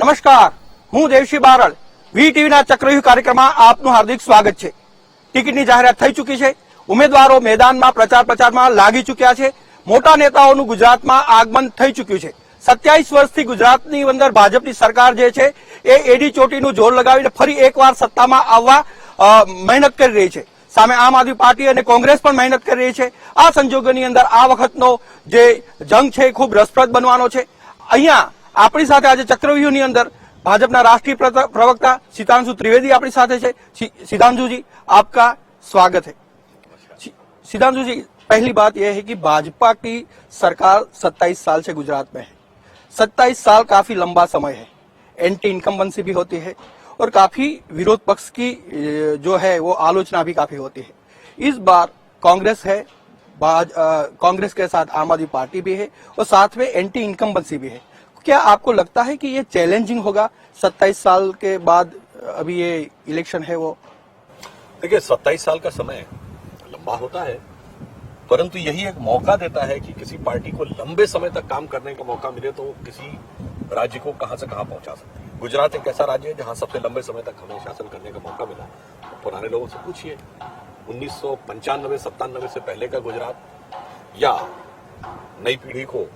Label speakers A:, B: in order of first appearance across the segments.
A: નમસ્કાર, હું દેવશી બારડ. વીટીવીના ચક્રવ્યૂહ કાર્યક્રમમાં આપનું હાર્દિક સ્વાગત છે. ટિકિટની જાહેરાત થઈ ચૂકી છે. ઉમેદવારો મેદાનમાં પ્રચારમાં લાગી ચૂક્યા છે. મોટા નેતાઓનું ગુજરાતમાં આગમન થઈ ચૂક્યું છે. 27 વર્ષથી ગુજરાતની અંદર ભાજપની સરકાર જે છે એ એડી ચોટીનું જોર લગાવીને ફરી એકવાર સત્તામાં આવવા મહેનત કરી રહી છે. સામે આમ આદમી પાર્ટી અને કોંગ્રેસ પણ મહેનત કરી રહી છે. આ સંજોગોની અંદર આ વખતનો જે જંગ છે એ ખૂબ રસપ્રદ બનવાનો છે. અહીંયા આપણી સાથે આજે ચક્રવ્યૂહની અંદર भाजपा राष्ट्रीय प्रवक्ता सिद्धांशु त्रिवेदी अपनी साथ है. सिद्धांशु जी, आपका स्वागत है. सिद्धांशु जी, पहली बात यह है कि भाजपा की सरकार 27 साल से गुजरात में है. 27 साल काफी लंबा समय है. एंटी इनकम्बेंसी भी होती है और काफी विरोध पक्ष की जो है वो आलोचना भी काफी होती है. इस बार कांग्रेस है, कांग्रेस के साथ आम आदमी पार्टी भी है और साथ में एंटी इनकम्बेंसी भी है. क्या आपको लगता है कि ये चैलेंजिंग होगा 27 साल के बाद अभी ये इलेक्शन है वो?
B: देखिए, 27 साल का समय लंबा होता है, परंतु यही एक मौका देता है कि किसी पार्टी को लंबे समय तक काम करने का मौका मिले तो किसी राज्य को कहां से कहां पहुंचा सकती है. गुजरात एक ऐसा राज्य है जहां सबसे लंबे समय तक हमें शासन करने का मौका मिला. पुराने लोगों से पूछिए, 1995-97 से पहले का गुजरात या नई पीढ़ी को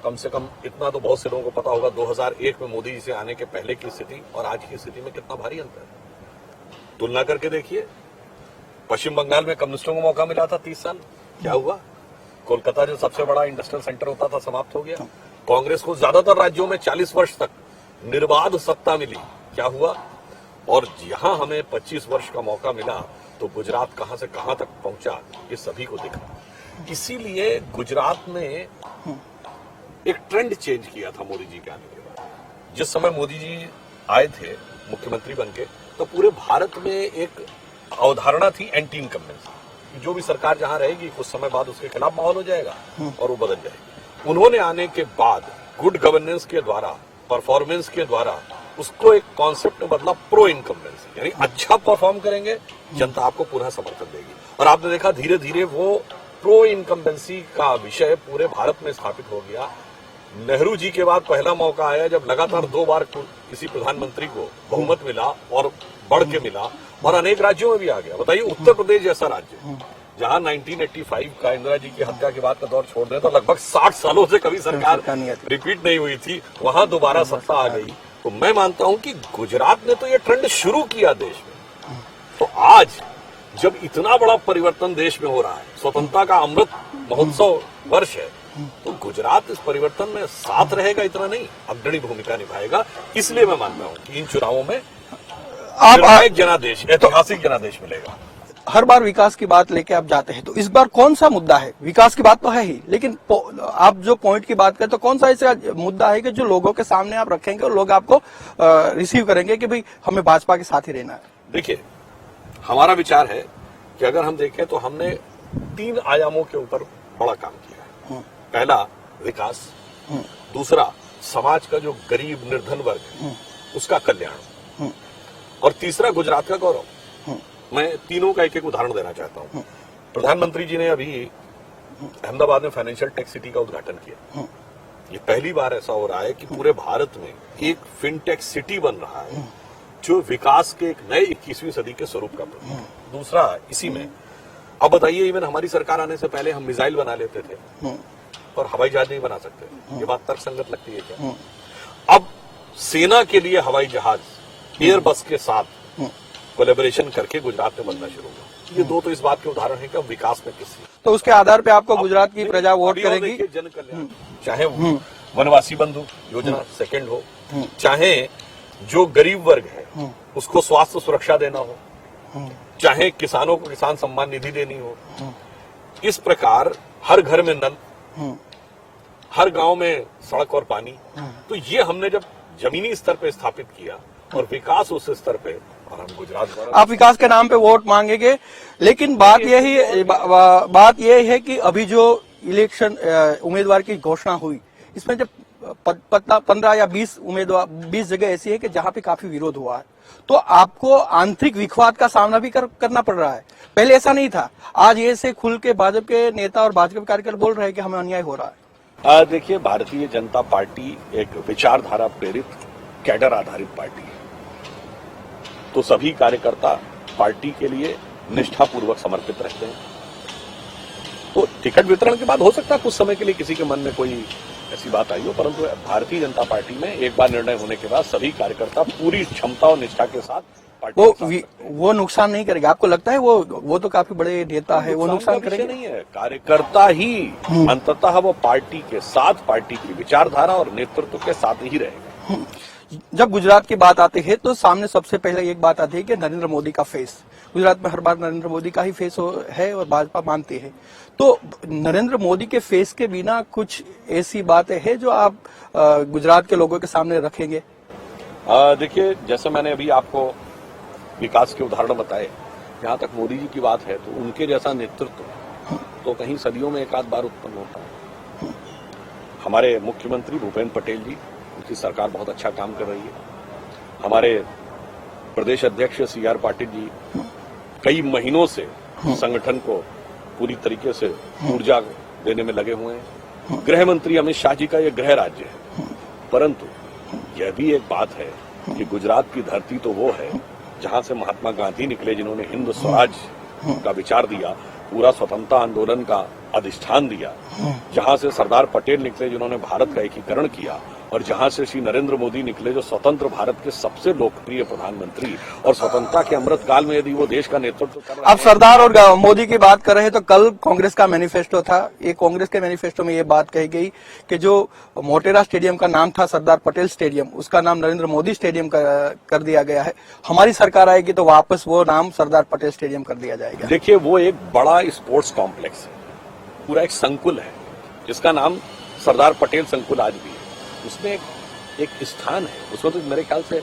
B: कम से कम इतना तो बहुत से लोगों को पता होगा, 2001 में मोदी जी से आने के पहले की स्थिति और आज की स्थिति में कितना भारी अंतर है. तुलना करके देखिए, पश्चिम बंगाल में कम्युनिस्टों को मौका मिला था 30 साल, क्या हुआ? कोलकाता जो सबसे बड़ा इंडस्ट्रियल सेंटर होता था समाप्त हो गया. कांग्रेस को ज्यादातर राज्यों में 40 वर्ष तक निर्बाध सत्ता मिली, क्या हुआ? और यहां हमें 25 वर्ष का मौका मिला तो गुजरात कहां से कहां तक पहुंचा ये सभी को दिखा. इसीलिए गुजरात में एक ट्रेंड चेंज किया था मोदी जी के आने के बाद. जिस समय मोदी जी आए थे मुख्यमंत्री बनके, तो पूरे भारत में एक अवधारणा थी एंटी इनकम्बेंसी. जो भी सरकार जहां रहेगी कुछ समय बाद उसके खिलाफ माहौल हो जाएगा और वो बदल जाएगी. उन्होंने आने के बाद गुड गवर्नेंस के द्वारा, परफॉर्मेंस के द्वारा उसको एक कॉन्सेप्ट में बदला, प्रो इनकम्बेंसी. यानी अच्छा परफॉर्म करेंगे, जनता आपको पूरा समर्थन देगी. और आपने देखा धीरे धीरे वो प्रो इनकम्बेंसी का विषय पूरे भारत में स्थापित हो गया. नेहरू जी के बाद पहला मौका आया जब लगातार 2 बार किसी प्रधानमंत्री को बहुमत मिला और बढ़ के मिला और अनेक राज्यों में भी आ गया. बताइए, उत्तर प्रदेश जैसा राज्य जहां 1985 का इंदिरा जी की हत्या के बाद का दौर छोड़ दें तो लगभग 60 सालों से कभी सरकार रिपीट नहीं हुई थी, वहां दोबारा सत्ता आ गई. तो मैं मानता हूं कि गुजरात ने तो ये ट्रेंड शुरू किया देश में. तो आज जब इतना बड़ा परिवर्तन देश में हो रहा है, स्वतंत्रता का अमृत महोत्सव वर्ष है, तो गुजरात इस परिवर्तन में साथ रहेगा, इतना नहीं अग्रणी भूमिका निभाएगा. इसलिए मैं मानता हूं कि इन चुनावों में एक जनादेश, ऐतिहासिक जनादेश मिलेगा.
A: हर बार विकास की बात लेके आप जाते हैं, तो इस बार कौन सा मुद्दा है? विकास की बात तो है ही, लेकिन आप जो पॉइंट की बात करें तो कौन सा ऐसा मुद्दा है कि जो लोगों के सामने आप रखेंगे और लोग आपको रिसीव करेंगे कि भाई हमें भाजपा के साथ ही रहना है?
B: देखिए, हमारा विचार है कि अगर हम देखें तो हमने 3 आयामों के ऊपर बड़ा काम किया है. पहला विकास, दूसरा समाज का जो गरीब निर्धन वर्ग है उसका कल्याण, और तीसरा गुजरात का गौरव. मैं तीनों का एक एक उदाहरण देना चाहता हूं. प्रधानमंत्री जी ने अभी अहमदाबाद में फाइनेंशियल टेक सिटी का उद्घाटन किया. ये पहली बार ऐसा हो रहा है कि पूरे भारत में एक फिनटेक सिटी बन रहा है जो विकास के एक नए 21वीं सदी के स्वरूप का प्रतीक है. दूसरा इसी में, अब बताइए, इवन हमारी सरकार आने से पहले हम मिसाइल बना लेते थे और हवाई जहाज नहीं बना सकते. ये बात तर्कसंगत लगती है क्या? अब सेना के लिए हवाई जहाज एयरबस के साथ कोलैबोरेशन करके गुजरात में बनना शुरू हुआ. ये 2 तो इस बात के उदाहरण है कि अब विकास में किसी,
A: तो उसके आधार पे आपको गुजरात की प्रजा वोट करेगी.
B: जन कल्याण, चाहे वनवासी बंधु योजना सेकंड हो, चाहे जो गरीब वर्ग है उसको स्वास्थ्य सुरक्षा देना हो, चाहे किसानों को किसान सम्मान निधि देनी हो. इस प्रकार हर घर में नल, हर गांव में सड़क और पानी. तो ये हमने जब जमीनी स्तर पे स्थापित किया और विकास उस स्तर पे, और हम गुजरात,
A: आप विकास के नाम पे वोट मांगेंगे, लेकिन बात यही है कि अभी जो इलेक्शन उम्मीदवार की घोषणा हुई, इसमें जब 15 या 20 जगह ऐसी है कि जहां पे काफी विरोध हुआ है, तो आपको आंतरिक विखवाद का सामना भी करना पड़ रहा है. पहले ऐसा नहीं था. आज ये से खुल के भाजपा के नेता और भाजपा के कार्यकर्ता बोल रहे हैं कि हमें अन्याय हो रहा है.
B: देखिए, भारतीय जनता पार्टी एक विचारधारा प्रेरित कैडर आधारित पार्टी है, तो सभी कार्यकर्ता पार्टी के लिए निष्ठापूर्वक समर्पित रहते हैं। तो टिकट वितरण के बाद हो सकता है कुछ समय के लिए किसी के मन में कोई ऐसी बात आई हो, परंतु भारतीय जनता पार्टी में एक बार निर्णय होने के बाद सभी कार्यकर्ता पूरी क्षमता और निष्ठा के साथ पार्टी
A: वो नुकसान नहीं करेगा। आपको लगता है वो तो काफी बड़े नेता है, वो नुकसान करेंगे
B: नहीं है। कार्यकर्ता ही अंततः वो पार्टी के साथ, पार्टी की विचारधारा और नेतृत्व के साथ ही रहेगा।
A: जब गुजरात की बात आती है तो सामने सबसे पहले एक बात आती है कि नरेंद्र मोदी का फेस, गुजरात में हर बार नरेंद्र मोदी का ही फेस है और भाजपा मानती है। तो नरेंद्र मोदी के फेस के बिना कुछ ऐसी बातें हैं जो आप गुजरात के लोगों के सामने रखेंगे?
B: देखिए, जैसे मैंने अभी आपको विकास के उदाहरण बताए, जहां तक मोदी जी की बात है तो उनके जैसा नेतृत्व तो कहीं सदियों में एक आध बार उत्पन्न होता है। हमारे मुख्यमंत्री भूपेंद्र पटेल जी, उनकी सरकार बहुत अच्छा काम कर रही है। हमारे प्रदेश अध्यक्ष CR पाटिल जी कई महीनों से संगठन को पूरी तरीके से ऊर्जा देने में लगे हुए हैं। गृह मंत्री अमित शाह जी का यह गृह राज्य है, परंतु यह भी एक बात है कि गुजरात की धरती तो वो है जहां से महात्मा गांधी निकले, जिन्होंने हिंद स्वराज का विचार दिया, पूरा स्वतंत्रता आंदोलन का अधिष्ठान दिया, जहां से सरदार पटेल निकले जिन्होंने भारत का एकीकरण किया, और जहां से श्री नरेंद्र मोदी निकले जो स्वतंत्र भारत के सबसे लोकप्रिय प्रधानमंत्री, और स्वतंत्रता के अमृत काल में यदि वो देश का नेतृत्व कर रहे हैं।
A: आप सरदार और मोदी की बात कर रहे हैं तो कल कांग्रेस का मैनिफेस्टो था, ये कांग्रेस के मैनिफेस्टो में ये बात कही गई कि जो मोटेरा स्टेडियम का नाम था सरदार पटेल स्टेडियम, उसका नाम नरेंद्र मोदी स्टेडियम कर दिया गया है। हमारी सरकार आएगी तो वापस वो नाम सरदार पटेल स्टेडियम कर दिया जाएगा।
B: देखिए, वो एक बड़ा स्पोर्ट्स कॉम्प्लेक्स है, पूरा एक संकुल है जिसका नाम सरदार पटेल संकुल आज भी है। उसमें एक स्थान है, उसमें तो मेरे ख्याल से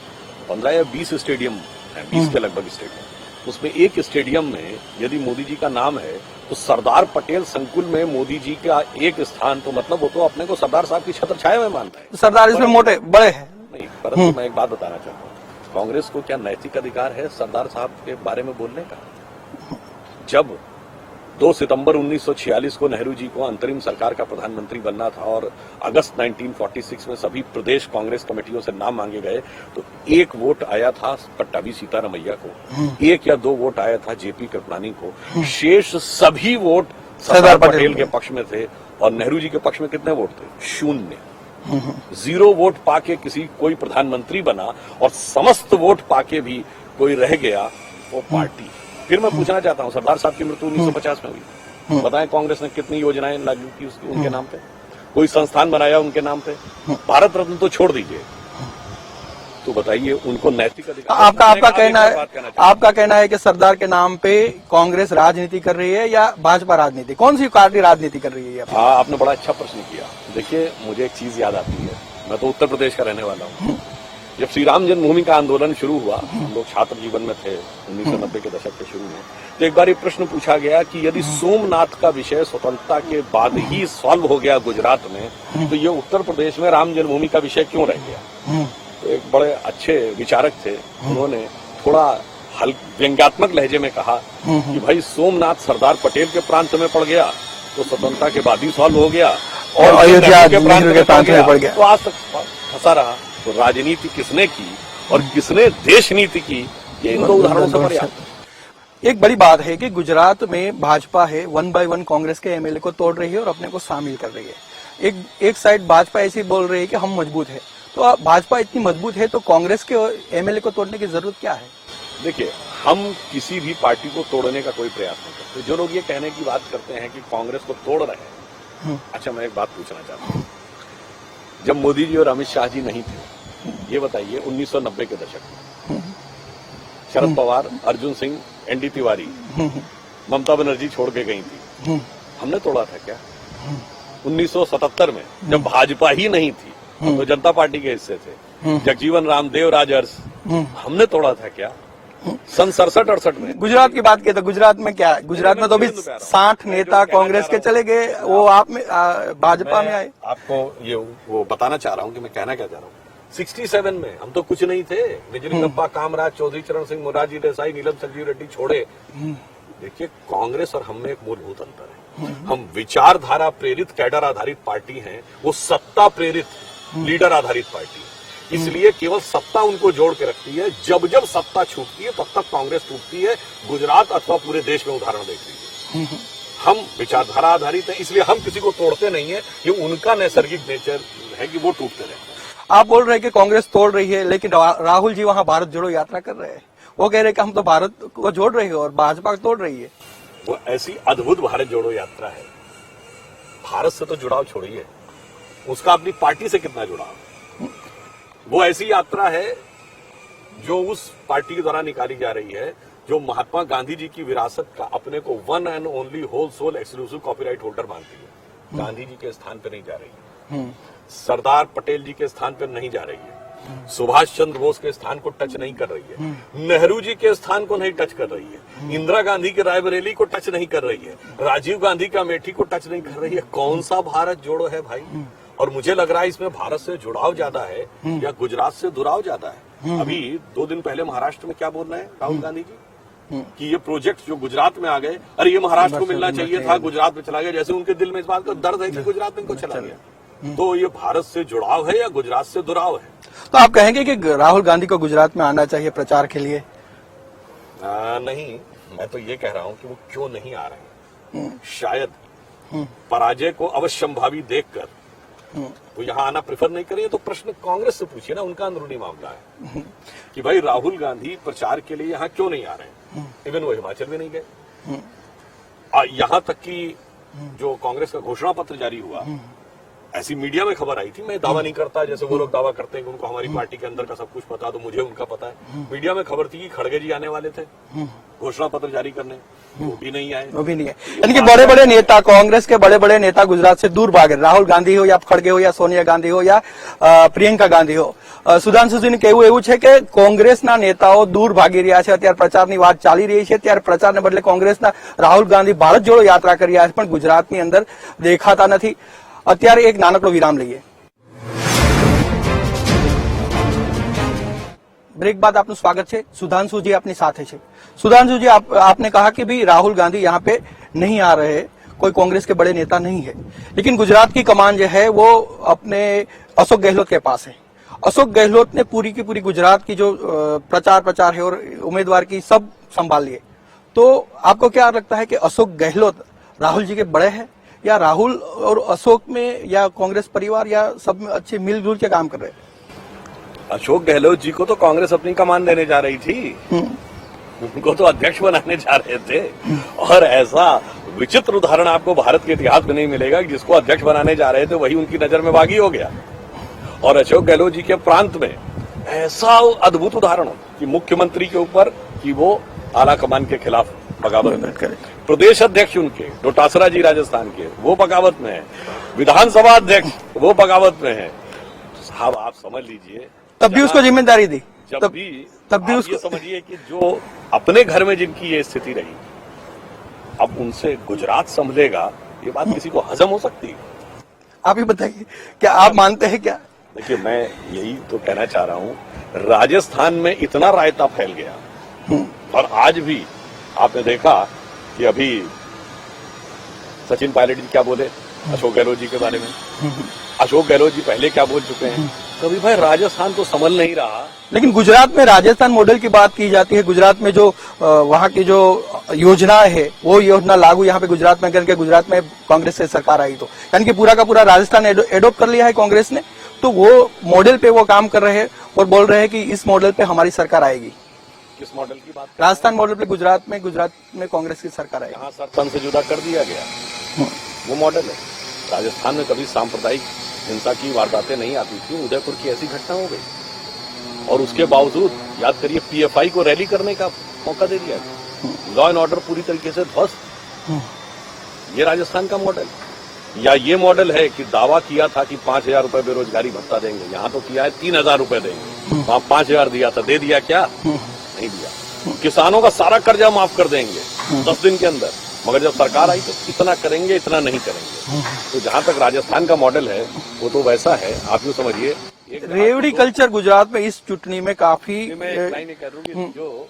B: 15 या 20 स्टेडियम है, 20 के लगभग स्टेडियम। उसमें एक स्टेडियम में यदि मोदी जी का नाम है तो सरदार पटेल संकुल में मोदी जी का एक स्थान, तो मतलब वो तो अपने को सरदार साहब की छत्र छाया में मानता है।
A: सरदार इसमें मोटे बड़े हैं
B: नहीं, परंतु मैं एक बात बताना चाहता हूँ, कांग्रेस को क्या नैतिक अधिकार है सरदार साहब के बारे में बोलने का? जब 2 सितंबर 1946 को नेहरू जी को अंतरिम सरकार का प्रधानमंत्री बनना था और अगस्त 1946 में सभी प्रदेश कांग्रेस कमेटियों से नाम मांगे गए, तो 1 वोट आया था पट्टाभी सीतारमैया को, 1 या 2 वोट आया था जेपी कृपलानी को, शेष सभी वोट सरदार पटेल के पक्ष में थे। और नेहरू जी के पक्ष में कितने वोट थे? 0। 0 वोट पाके कोई प्रधानमंत्री बना, और समस्त वोट पाके भी कोई रह गया, वो पार्टी। फिर मैं पूछना चाहता हूं, सरदार साहब की मृत्यु 1950 में हुई, बताएं कांग्रेस ने कितनी योजनाएं लागू की उनके नाम पे, कोई संस्थान बनाया उनके नाम पे, भारत रत्न तो छोड़ दीजिए। तो बताइए, उनको नैतिक अधिकार
A: आपका कहना है कि सरदार के नाम पे कांग्रेस राजनीति कर रही है या भाजपा राजनीति? कौन सी पार्टी राजनीति कर रही है?
B: हाँ, आपने बड़ा अच्छा प्रश्न किया। देखिए, मुझे एक चीज याद आती है, मैं तो उत्तर प्रदेश का रहने वाला हूँ। जब श्री राम जन्मभूमि का आंदोलन शुरू हुआ, हम लोग छात्र जीवन में थे 1990 के दशक के शुरू में, तो एक बार ये प्रश्न पूछा गया कि यदि सोमनाथ का विषय स्वतंत्रता के बाद ही सॉल्व हो गया गुजरात में, तो ये उत्तर प्रदेश में राम जन्मभूमि का विषय क्यों रह गया? तो एक बड़े अच्छे विचारक थे, उन्होंने थोड़ा व्यंग्यात्मक लहजे में कहा कि भाई सोमनाथ सरदार पटेल के प्रांत में पड़ गया तो स्वतंत्रता के बाद ही सॉल्व हो गया, और अयोध्या के प्रांत में पड़ गया तो आज तक फंसा रहा। तो राजनीति किसने की और किसने देश नीति की, ये इन 2 उदाहरणों से पर्याप्त।
A: एक बड़ी बात है कि गुजरात में भाजपा है 1 by 1 कांग्रेस के एमएलए को तोड़ रही है और अपने को शामिल कर रही है। एक साइड भाजपा ऐसी बोल रही है कि हम मजबूत है, तो भाजपा इतनी मजबूत है तो कांग्रेस के एमएलए को तोड़ने की जरूरत क्या है?
B: देखिए, हम किसी भी पार्टी को तोड़ने का कोई प्रयास नहीं करते। जो लोग ये कहने की बात करते हैं कि कांग्रेस को तोड़ रहे हैं, अच्छा, मैं एक बात पूछना चाहता हूँ, जब मोदी जी और अमित शाह जी नहीं थे, ये बताइए 1990 के दशक में शरद पवार, अर्जुन सिंह, ND तिवारी, ममता बनर्जी छोड़ के गई थी, हमने तोड़ा था क्या? 1977 में जब भाजपा ही नहीं थी, हम तो जनता पार्टी के हिस्से थे, जगजीवन राम, देवराज, हमने तोड़ा था क्या? सन 67-68 में
A: गुजरात की बात की तो गुजरात में क्या है? गुजरात में तो अभी 60 नेता कांग्रेस के चले गए, वो आप में भाजपा में आए।
B: आपको ये वो बताना चाह रहा हूँ कि मैं कहना क्या चाह रहा हूँ। 67 में हम तो कुछ नहीं थे, बिजली गप्पा, कामराज, चौधरी चरण सिंह, मोरारजी देसाई, नीलम संजीव रेड्डी छोड़े। देखिए, कांग्रेस और हम में एक मूलभूत अंतर है। हम विचारधारा प्रेरित कैडर आधारित पार्टी हैं, वो सत्ता प्रेरित लीडर आधारित पार्टी है। इसलिए केवल सत्ता उनको जोड़ के रखती है। जब जब सत्ता छूटती है तब तक कांग्रेस टूटती है। गुजरात अथवा पूरे देश में उदाहरण देख लीजिए। हम विचारधारा आधारित है, इसलिए हम किसी को तोड़ते नहीं है। ये उनका नैसर्गिक नेचर है कि वो टूटते रहते हैं।
A: आप बोल रहे हैं कि कांग्रेस तोड़ रही है, लेकिन राहुल जी वहां भारत जोड़ो यात्रा कर रहे हैं। वो कह रहे हैं कि हम तो भारत को जोड़ रहे हैं और भाजपा तोड़ रही है।
B: वो ऐसी अद्भुत भारत जोड़ो यात्रा है। भारत से तो जुड़ाव छोड़िए, उसका अपनी पार्टी से कितना जुड़ाव। वो ऐसी यात्रा है जो उस पार्टी के द्वारा निकाली जा रही है जो महात्मा गांधी जी की विरासत का अपने को one and only whole sole exclusive copyright holder मानती है। गांधी जी के स्थान पर नहीं जा रही है, सरदार पटेल जी के स्थान पर नहीं जा रही है, सुभाष चंद्र बोस के स्थान को टच नहीं कर रही है, नेहरू जी के स्थान को नहीं टच कर रही है, इंदिरा गांधी के रायबरेली को टच नहीं कर रही है, राजीव गांधी का अमेठी को टच नहीं कर रही है। कौन सा भारत जोड़ो है भाई। और मुझे लग रहा है इसमें भारत से जुड़ाव ज्यादा है या गुजरात से दुराव ज्यादा है। अभी 2 दिन पहले महाराष्ट्र में क्या बोल रहे हैं राहुल गांधी जी कि ये प्रोजेक्ट जो गुजरात में आ गए, अरे ये महाराष्ट्र को मिलना चाहिए था, गुजरात में चला गया। जैसे उनके दिल में इस बात का दर्द है कि गुजरात में इनको चला गया। तो ये भारत से जुड़ाव है या गुजरात से दुराव है।
A: तो आप कहेंगे कि राहुल गांधी को गुजरात में आना चाहिए प्रचार के लिए?
B: नहीं, मैं तो ये कह रहा हूं कि वो क्यों नहीं आ रहे हैं। शायद पराजय को अवश्यंभावी देखकर वो यहाँ आना प्रेफर नहीं करें। तो प्रश्न कांग्रेस से पूछिए ना, उनका अंदरूनी मामला है कि भाई राहुल गांधी प्रचार के लिए यहाँ क्यों नहीं आ रहे हैं। इवन वो हिमाचल भी नहीं गए। यहाँ तक कि जो कांग्रेस का घोषणा पत्र जारी हुआ, ऐसी मीडिया में खबर आई थी। मैं दावा नहीं करता जैसे वो लोग दावा करते हैं कि उनको हमारी पार्टी के अंदर का सब कुछ पता, तो मुझे उनका पता है। मीडिया में खबर थी कि खड़गे जी आने वाले थे घोषणा पत्र जारी करने, वो भी नहीं आए।
A: वो भी नहीं है। यानी कि बड़े बड़े नेता, कांग्रेस के बड़े बड़े नेता गुजरात से दूर भागे। राहुल गांधी हो या खड़गे हो या सोनिया गांधी हो या प्रियंका गांधी हो। સુધાંશુજીને કહેવું એવું છે કે કોંગ્રેસના નેતાઓ દૂર ભાગી રહ્યા છે। અત્યારે પ્રચારની વાત ચાલી રહી છે, ત્યારે પ્રચારને બદલે કોંગ્રેસના રાહુલ ગાંધી ભારત જોડો યાત્રા કરી રહ્યા છે, પણ ગુજરાતની અંદર દેખાતા નથી। અત્યારે એક નાનકડો વિરામ લઈએ। ब्रेक बाद आपનું स्वागत है। सुधांशु जी अपनी साथ है। सुधांशु जी, आपने कहा कि भी राहुल गांधी यहाँ पे नहीं आ रहे, कोई कांग्रेस के बड़े नेता नहीं है, लेकिन गुजरात की कमान जो है वो अपने अशोक गहलोत के पास है। अशोक गहलोत ने पूरी की पूरी गुजरात की जो प्रचार है और उम्मीदवार की सब संभाल लिए। तो आपको क्या लगता है कि अशोक गहलोत राहुल जी के बड़े हैं, या राहुल और अशोक में या कांग्रेस परिवार या सब में अच्छे मिलजुल के काम कर रहे हैं?
B: अशोक गहलोत जी को तो कांग्रेस अपनी कमान देने जा रही थी, उनको तो अध्यक्ष बनाने जा रहे थे। और ऐसा विचित्र उदाहरण आपको भारत के इतिहास में नहीं मिलेगा कि जिसको अध्यक्ष बनाने जा रहे थे वही उनकी नजर में बागी हो गया। और अशोक गहलोत जी के प्रांत में ऐसा अद्भुत उदाहरण कि मुख्यमंत्री के ऊपर कि वो आला कमान के खिलाफ बगावत करें। प्रदेश अध्यक्ष उनके डोटासरा जी राजस्थान के, वो बगावत में है। विधानसभा अध्यक्ष वो बगावत में है। साहब आप समझ लीजिए,
A: तब भी उसको जिम्मेदारी दी।
B: तब भी उसको समझिए कि जो अपने घर में जिनकी ये स्थिति रही, अब उनसे गुजरात संभलेगा, ये बात किसी को हजम हो सकती है?
A: आप ही बताइए, क्या आप मानते हैं क्या?
B: देखिए, मैं यही तो कहना चाह रहा हूँ, राजस्थान में इतना रायता फैल गया और आज भी आपने देखा कि अभी सचिन पायलट जी क्या बोले अशोक गहलोत जी के बारे में। अशोक गहलोत जी पहले क्या बोल चुके हैं। तो अभी भाई राजस्थान तो संभल नहीं रहा।
A: लेकिन गुजरात में राजस्थान मॉडल की बात की जाती है। गुजरात में जो वहाँ की जो योजना है वो योजना लागू यहाँ पे गुजरात में करके गुजरात में कांग्रेस से सरकार आई, तो यानी कि पूरा का पूरा राजस्थान एडोप्ट कर लिया है कांग्रेस ने। तो वो मॉडल पे वो काम कर रहे हैं और बोल रहे हैं कि इस मॉडल पे हमारी सरकार आएगी।
B: किस मॉडल की बात?
A: राजस्थान मॉडल पे गुजरात में कांग्रेस की सरकार आएगी।
B: यहाँ सरपंच से जुदा कर दिया गया, वो मॉडल है। राजस्थान में कभी सांप्रदायिक हिंसा की वारदातें नहीं आती थी, उदयपुर की ऐसी घटना हो गई और उसके बावजूद याद करिए पीएफआई को रैली करने का मौका दे दिया। लॉ एंड ऑर्डर पूरी तरीके से ध्वस्त। ये राजस्थान का मॉडल, या ये मॉडल है कि दावा किया था कि 5,000 रुपए बेरोजगारी भत्ता देंगे, यहाँ तो किया है 3,000 रुपए देंगे। वहां 5,000 दिया था, दे दिया क्या? नहीं दिया। किसानों का सारा कर्जा माफ कर देंगे 10 दिन के अंदर, मगर जब सरकार आई तो इतना करेंगे इतना नहीं करेंगे। तो जहां तक राजस्थान का मॉडल है वो तो वैसा है। आप यूँ समझिए,
A: रेवड़ी कल्चर गुजरात में इस चुटनी में काफी।
B: मैं एक लाइन कह दूं कि जो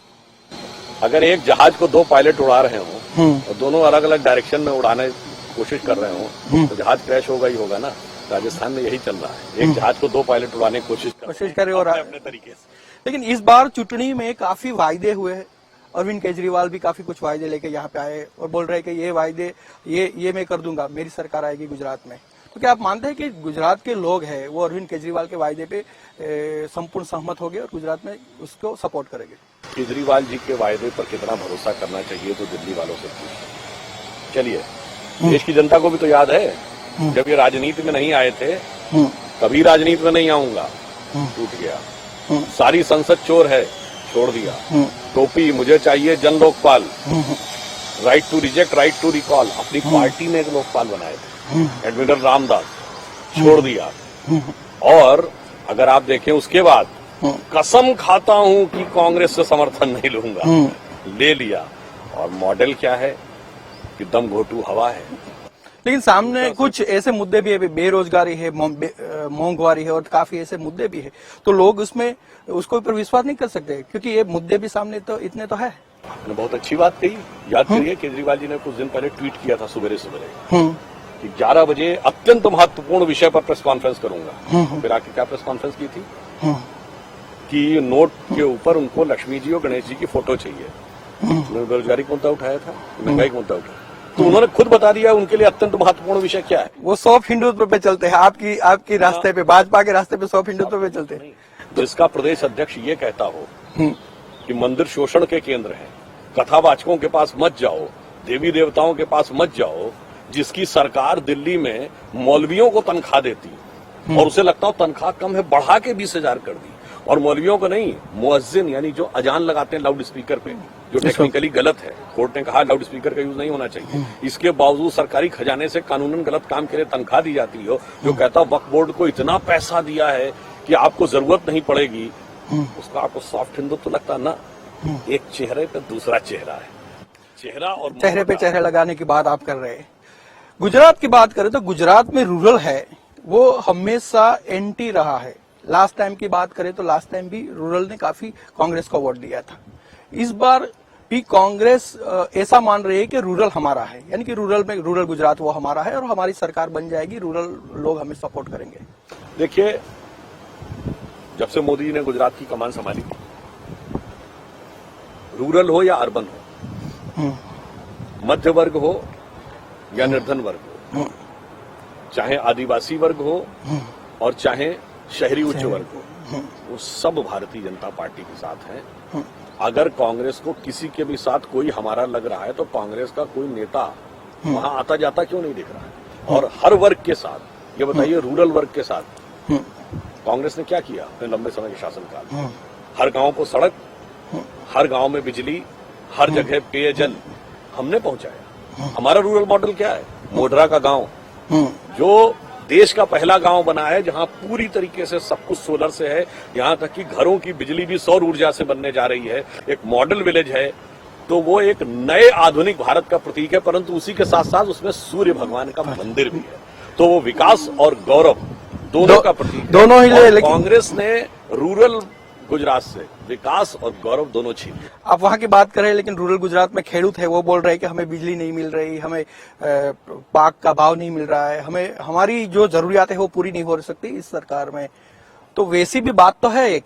B: अगर एक जहाज को 2 पायलट उड़ा रहे हो और दोनों अलग अलग डायरेक्शन में उड़ाने की कोशिश कर रहे हो तो जहाज क्रैश होगा ही होगा ना। राजस्थान में यही चल रहा है, एक जहाज को दो पायलट उड़ाने की कोशिश
A: करे और
B: अपने तरीके से।
A: लेकिन इस बार चुटनी में काफी वायदे हुए हैं। अरविंद केजरीवाल भी काफी कुछ वायदे लेके यहाँ पे आए और बोल रहे हैं कि ये वायदे ये मैं कर दूंगा, मेरी सरकार आएगी गुजरात में। तो क्या आप मानते हैं कि गुजरात के लोग हैं वो अरविंद केजरीवाल के वायदे पे संपूर्ण सहमत हो गए और गुजरात में उसको सपोर्ट करेंगे?
B: केजरीवाल जी के वायदे पर कितना भरोसा करना चाहिए तो दिल्ली वालों से पूछिए। चलिए, देश की जनता को भी तो याद है जब ये राजनीति में नहीं आए थे, कभी राजनीति में नहीं आऊंगा, टूट गया। सारी संसद चोर है, छोड़ दिया। टोपी मुझे चाहिए Jan Lokpal, right to reject, right to recall, अपनी पार्टी ने एक लोकपाल बनाए थे, एडमिरल रामदास, छोड़ दिया। और अगर आप देखें उसके बाद कसम खाता हूं कि कांग्रेस से समर्थन नहीं लूंगा, ले लिया। और मॉडल क्या है कि दम घोटू हवा है।
A: लेकिन सामने कुछ ऐसे मुद्दे भी है, बेरोजगारी है, महंगाई है और काफी ऐसे मुद्दे भी है, तो लोग उसको ऊपर विश्वास नहीं कर सकते क्योंकि ये मुद्दे भी सामने तो इतने तो है।
B: आपने बहुत अच्छी बात कही। याद करिए केजरीवाल जी ने कुछ दिन पहले ट्वीट किया था सुबह कि 11 बजे अत्यंत महत्वपूर्ण विषय पर प्रेस कॉन्फ्रेंस करूंगा। फिर आके क्या प्रेस कॉन्फ्रेंस की थी कि नोट के ऊपर उनको लक्ष्मी जी और गणेश जी की फोटो चाहिए। उन्होंने बेरोजगारी का मुद्दा उठाया था, महंगाई का मुद्दा उठाया, तो उन्होंने खुद बता दिया उनके लिए अत्यंत महत्वपूर्ण विषय क्या है।
A: वो सॉफ्ट हिंदुत्व पे चलते हैं, आपकी रास्ते पे, भाजपा के रास्ते पे सॉफ्ट हिंदुत्व पे चलते हैं।
B: जिसका प्रदेश अध्यक्ष ये कहता हो कि मंदिर शोषण के केंद्र हैं, कथावाचकों के पास मत जाओ, देवी देवताओं के पास मत जाओ, जिसकी सरकार दिल्ली में मौलवियों को तनख्वाह देती और उसे लगता हो तनख्वाह कम है, बढ़ा के 20,000 कर दी। और मौलवियों को नहीं, मुअज्जिन यानी जो अजान लगाते हैं लाउड स्पीकर पे, जो टेक्निकली गलत है, कोर्ट ने कहा लाउड स्पीकर का यूज नहीं होना चाहिए। इसके बावजूद सरकारी खजाने से कानूनन गलत काम के लिए तनख्वाह दी जाती हो, जो कहता वक्फ बोर्ड को इतना पैसा दिया है कि आपको जरूरत नहीं पड़ेगी, उसका आपको सॉफ्ट हिंदुत्व तो लगता ना। एक चेहरे पे दूसरा चेहरा है, चेहरा और
A: चेहरे पे चेहरे लगाने की बात आप कर रहे हैं। गुजरात की बात करें तो गुजरात में रूरल है वो हमेशा एंटी रहा है। लास्ट टाइम की बात करें तो लास्ट टाइम भी रूरल ने काफी कांग्रेस को वोट दिया था। इस बार भी कांग्रेस ऐसा मान रही है कि रूरल हमारा है, यानी कि रूरल गुजरात वो हमारा है और हमारी सरकार बन जाएगी, रूरल लोग हमें सपोर्ट करेंगे।
B: देखिए, जब से मोदी जी ने गुजरात की कमान संभाली, रूरल हो या अर्बन हो, मध्य वर्ग हो या निर्धन वर्ग हो, चाहे आदिवासी वर्ग हो और चाहे शहरी उच्च वर्ग हो, वो सब भारतीय जनता पार्टी के साथ हैं। अगर कांग्रेस को किसी के भी साथ कोई हमारा लग रहा है तो कांग्रेस का कोई नेता वहां आता जाता क्यों नहीं दिख रहा है। और हर वर्ग के साथ, ये बताइए रूरल वर्ग के साथ कांग्रेस ने क्या किया अपने लंबे समय के शासनकाल में? हर गांव को सड़क, हर गांव में बिजली, हर जगह पेयजल हमने पहुंचाया। हमारा रूरल मॉडल क्या है? मोढरा का गांव जो देश का पहला गांव बना है, जहां पूरी तरीके से सब कुछ सोलर से है, यहां तक कि घरों की बिजली भी सौर ऊर्जा से बनने जा रही है। एक मॉडल विलेज है, तो वो एक नए आधुनिक भारत का प्रतीक है, परंतु उसी के साथ साथ उसमें सूर्य भगवान का मंदिर भी है। तो वो विकास और गौरव दोनों का प्रतीक है।
A: दोनों ही ले,
B: कांग्रेस ने रूरल गुजरात से विकास और गौरव दोनों छीन लिया।
A: आप वहां की बात करें, लेकिन रूरल गुजरात में खेडूत है, वो बोल रहे हैं कि हमें बिजली नहीं मिल रही, हमें पाक का भाव नहीं मिल रहा है, हमें हमारी जो जरूरियात है वो पूरी नहीं हो सकती इस सरकार में। तो वैसी भी बात तो है एक।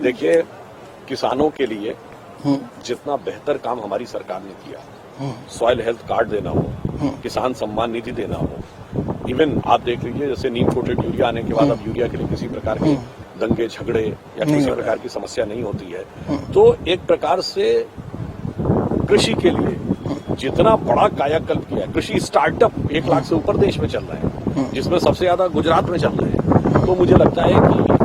B: देखिए, किसानों के लिए जितना बेहतर काम हमारी सरकार ने किया, सॉइल हेल्थ कार्ड देना हो, किसान सम्मान निधि देना हो, इवन आप देख लीजिए जैसे नीम कोटेड यूरिया आने के बाद अब यूरिया के लिए किसी प्रकार के दंगे झगड़े या किसी प्रकार की समस्या नहीं होती है। तो एक प्रकार से कृषि के लिए जितना बड़ा कायाकल्प किया, कृषि स्टार्टअप 1 लाख से ऊपर देश में चल रहा है, जिसमें सबसे ज्यादा गुजरात में चल रहे हैं। तो मुझे लगता है कि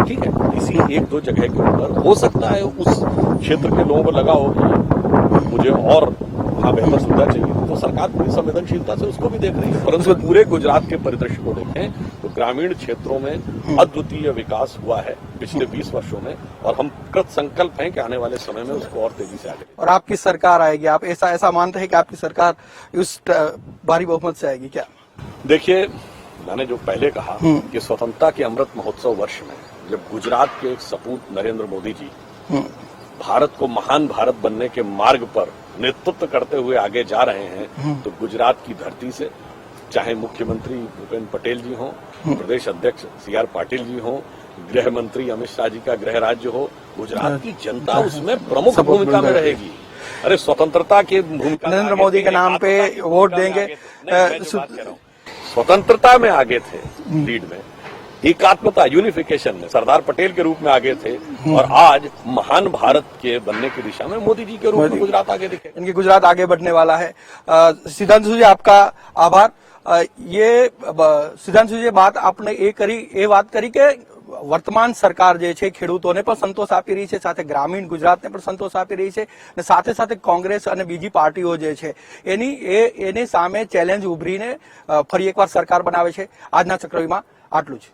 B: ठीक है, इसी 1-2 जगह के ऊपर हो सकता है उस क्षेत्र के लोगों को लगा हो कि मुझे और वहां बेहतर सुविधा चाहिए, तो सरकार पूरी संवेदनशीलता से उसको भी देख रही है। परंतु पूरे गुजरात के परिदृश्य को देखें तो ग्रामीण क्षेत्रों में अद्वितीय विकास हुआ है पिछले 20 वर्षों में, और हम कृत संकल्प हैं कि आने वाले समय में उसको और तेजी से आगे।
A: और आपकी सरकार आएगी, आप ऐसा मानते हैं कि आपकी सरकार उस भारी बहुमत से आएगी क्या?
B: देखिए, मैंने जो पहले कहा कि स्वतंत्रता के अमृत महोत्सव वर्ष में जब गुजरात के एक सपूत नरेंद्र मोदी जी भारत को महान भारत बनने के मार्ग पर नेतृत्व करते हुए आगे जा रहे हैं, तो गुजरात की धरती से चाहे मुख्यमंत्री भूपेन्द्र पटेल जी हों, प्रदेश अध्यक्ष CR पाटिल जी हों, गृह मंत्री अमित शाह जी का गृह राज्य हो, गुजरात की जनता उसमें प्रमुख भूमिका में रहेगी। अरे स्वतंत्रता की भूमिका
A: नरेंद्र मोदी के नाम पे वोट देंगे।
B: स्वतंत्रता में आगे थे, लीड में, एकात्मता यूनिफिकेशन में सरदार पटेल के रूप में आगे थे, और आज महान भारत के बनने की दिशा में मोदी जी के रूप में गुजरात आगे दिखे।
A: इनकी गुजरात आगे बढ़ने वाला है। सिद्धांशु जी आपका आभार। सिद्धांशु जी बात आपने એ વાત કરી કે વર્તમાન સરકાર જે છે ખેડૂતોને પણ સંતોષ આપી રહી છે, સાથે ગ્રામીણ ગુજરાતને પણ સંતોષ આપી રહી છે, અને સાથે સાથે કોંગ્રેસ અને બીજી પાર્ટીઓ જે છે એની સામે ચેલેન્જ ઉભરીને ફરી એકવાર સરકાર બનાવે છે। આજના ચક્રવ્યૂહમાં આટલું જ।